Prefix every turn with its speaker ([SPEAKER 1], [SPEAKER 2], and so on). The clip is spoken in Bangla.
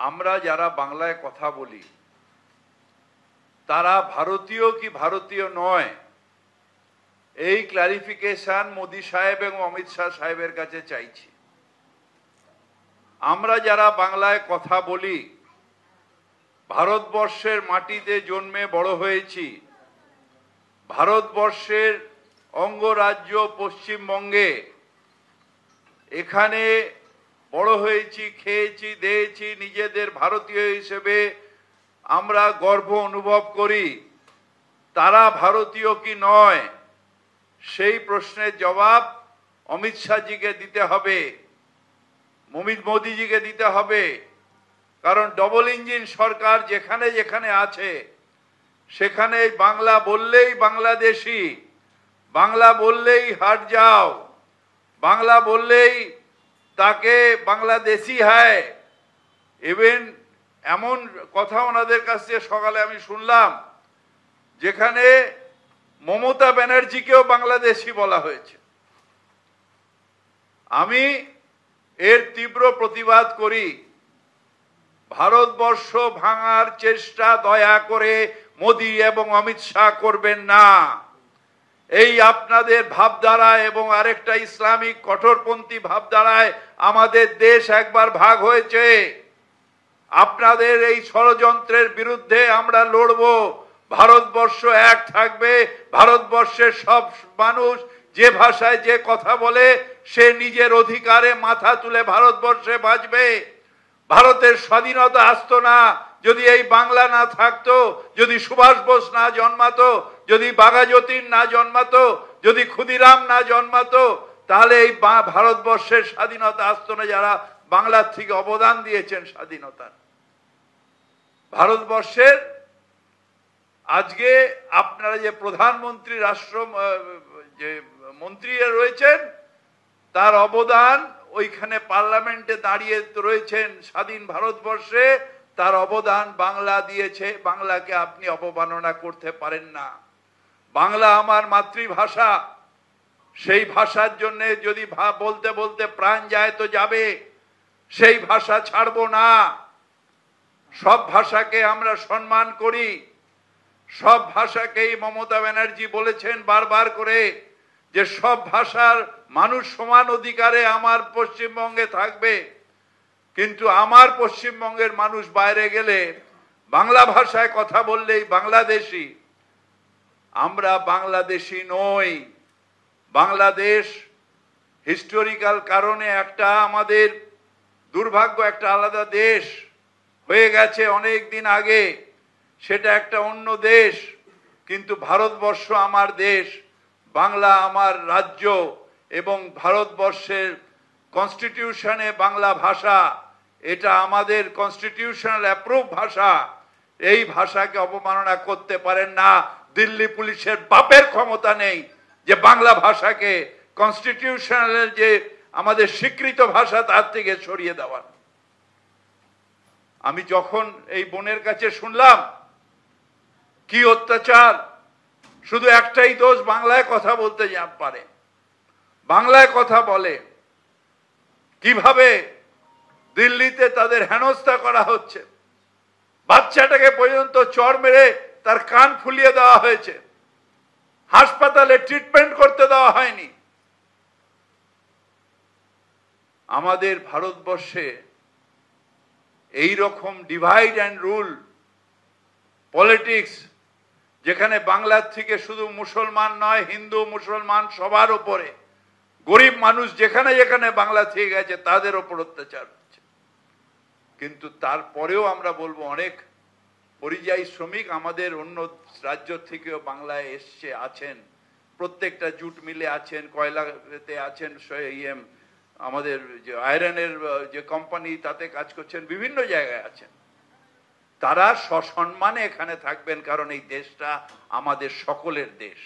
[SPEAKER 1] আমরা যারা বাংলায় কথা বলি তারা ভারতীয় কি ভারতীয় নয় এই ক্লারিফিকেশন মোদি সাহেব এবং অমিত শাহ সাহেবের কাছে চাইছি। আমরা যারা বাংলায় কথা বলি ভারতবর্ষের মাটিতে জন্মে বড় হয়েছি, ভারতবর্ষের অঙ্গরাজ্য পশ্চিমবঙ্গে, এখানে বড় হয়েছি, খেয়েছি, দেয়েছি, নিজেদের ভারতীয় হিসেবে আমরা গর্ব অনুভব করি। তারা ভারতীয় কি নয় সেই প্রশ্নের জবাব অমিত শাহজিকে দিতে হবে, মোদিজিকে দিতে হবে। কারণ ডবল ইঞ্জিন সরকার যেখানে যেখানে আছে সেখানে বাংলা বললেই বাংলাদেশি, বাংলা বললেই হাট যাও, বাংলা বললেই তাকে বাংলাদেশি হয়। ইভেন এমন কথা ওনাদের কাছ থেকে সকালে আমি শুনলাম যেখানে মমতা ব্যানার্জিকেও বাংলাদেশি বলা হয়েছে। আমি এর তীব্র প্রতিবাদ করি। ভারতবর্ষ ভাঙার চেষ্টা দয়া করে মোদি এবং অমিত শাহ করবেন না। এই আপনাদের ভাবধারা এবং আরেকটা ইসলামিক কঠোরপন্থী ভাবধারায় আমাদের দেশ একবার ভাগ হয়েছে। আপনাদের এই ষড়যন্ত্রের বিরুদ্ধে আমরা লড়ব। ভারতবর্ষ এক থাকবে। ভারতবর্ষের সব মানুষ যে ভাষায় যে কথা বলে সে নিজের অধিকারে মাথা তুলে ভারতবর্ষে বাঁচবে। ভারতের স্বাধীনতা আসতো না যদি এই বাংলা না থাকতো, যদি সুভাষ বোস না জন্মাতো, যদি বাঘাযতীন না জন্মাতো, যদি ক্ষুদিরাম না জন্মাতো, তাহলে এই ভারতবর্ষের স্বাধীনতা আসতো না যারা বাংলার থেকে অবদান দিয়েছেন স্বাধীনতার। ভারতবর্ষের আজকে আপনারা যে প্রধানমন্ত্রী রাষ্ট্র যে মন্ত্রী রয়েছেন তার অবদান ওইখানে পার্লামেন্টে দাঁড়িয়ে রয়েছেন স্বাধীন ভারতবর্ষে, তার অবদান বাংলা দিয়েছে। বাংলাকে আপনি অবমাননা করতে পারেন না। বাংলা আমার মাতৃভাষা, সেই ভাষার জন্য যদি বলতে বলতে প্রাণ যায় তো যাবে, সেই ভাষা ছাড়বো না। সব ভাষাকে আমরা সম্মান করি, সব ভাষাকেই মমতা ব্যানার্জি বলেছেন বারবার করে যে সব ভাষার মানুষ সমান অধিকারে আমার পশ্চিমবঙ্গে থাকবে। কিন্তু আমার পশ্চিমবঙ্গের মানুষ বাইরে গেলে বাংলা ভাষায় কথা বললেই বাংলাদেশি। আমরা বাংলাদেশি নই। বাংলাদেশ হিস্টোরিক্যাল কারণে একটা আমাদের দুর্ভাগ্য, একটা আলাদা দেশ হয়ে গেছে অনেক দিন আগে, সেটা একটা অন্য দেশ। কিন্তু ভারতবর্ষ আমার দেশ, বাংলা আমার রাজ্য এবং ভারতবর্ষের কনস্টিটিউশনে বাংলা ভাষা, এটা আমাদের কনস্টিটিউশনাল অ্যাপ্রুভ ভাষা। এই ভাষাকে অবমাননা করতে পারেন না। দিল্লি পুলিশের বাপের ক্ষমতা নেই যে বাংলা ভাষাকে কনস্টিটিউশনাল যে আমাদের স্বীকৃত ভাষা তার থেকে সরিয়ে দেওয়ার। আমি যখন এই বোনের কাছে শুনলাম কি অত্যাচার, শুধু একটাই দোষ, বাংলায় কথা বলতে পারে, বাংলায় কথা বলে। কিভাবে দিল্লিতে তাদের হেনস্থা করা হচ্ছে, বাচ্চাটাকে পর্যন্ত চড় মেরে তার কান ফুলিয়ে দেওয়া হয়েছে, হাসপাতালে ট্রিটমেন্ট করতে দেওয়া হয়নি। আমাদের ভারতবর্ষে এই রকম ডিভাইড অ্যান্ড রুল পলিটিক্স, যেখানে বাংলার থেকে শুধু মুসলমান নয়, হিন্দু মুসলমান সবার উপরে, গরিব মানুষ যেখানে যেখানে বাংলা থেকে গেছে তাদের ওপর অত্যাচার হচ্ছে। কিন্তু তারপরেও আমরা বলবো অনেক পরিযায়ী শ্রমিক আমাদের অন্য রাজ্য থেকেও বাংলায় এসছে, আছেন, প্রত্যেকটা জুট মিলে আছেন, কয়লাতে আছেন, আমাদের যে আয়রনের যে কোম্পানি তাতে কাজ করছেন, বিভিন্ন জায়গায় আছেন। তারা সসম্মানে এখানে থাকবেন, কারণ এই দেশটা আমাদের সকলের দেশ।